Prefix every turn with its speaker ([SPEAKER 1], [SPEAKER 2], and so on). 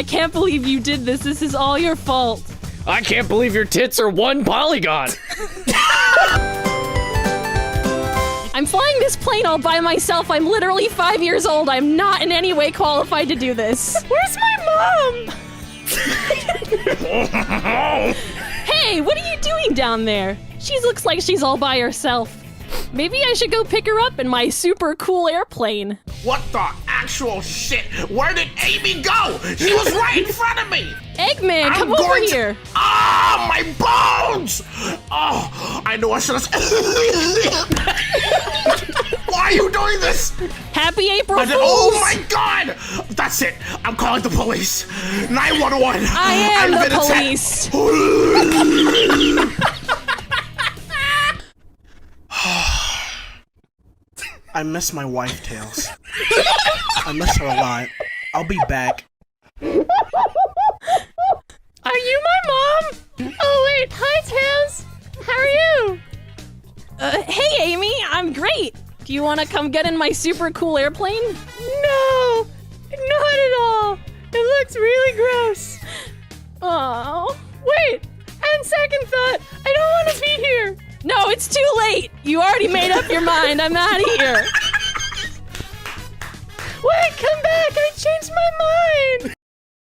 [SPEAKER 1] I can't believe you did this. This is all your fault.
[SPEAKER 2] I can't believe your tits are one polygon.
[SPEAKER 1] I'm flying this plane all by myself. I'm literally 5 years old. I'm not in any way qualified to do this. Where's my mom? Hey, what are you doing down there? She looks like she's all by herself. Maybe I should go pick her up in my super cool airplane.
[SPEAKER 3] What the actual shit? Where did Amy go? She was right in front of me!
[SPEAKER 1] Eggman, come over here.
[SPEAKER 3] Ah, my bones! Oh, I knew I should have. Why are you doing this?
[SPEAKER 1] Happy April Fools!
[SPEAKER 3] Oh my god! That's it. I'm calling the police. 911.
[SPEAKER 1] I am
[SPEAKER 3] I've
[SPEAKER 1] the
[SPEAKER 3] been
[SPEAKER 1] police.
[SPEAKER 3] I miss my wife, Tails. I miss her a lot. I'll be back.
[SPEAKER 1] Are you my mom? Oh wait, hi Tails. How are you? Hey Amy, I'm great. Do you want to come get in my super cool airplane? No, not at all. It looks really gross. Oh, wait. On second thought, I don't want to be here. No, it's too late. You already made up your mind. I'm out of here. Wait, come back. I changed my mind.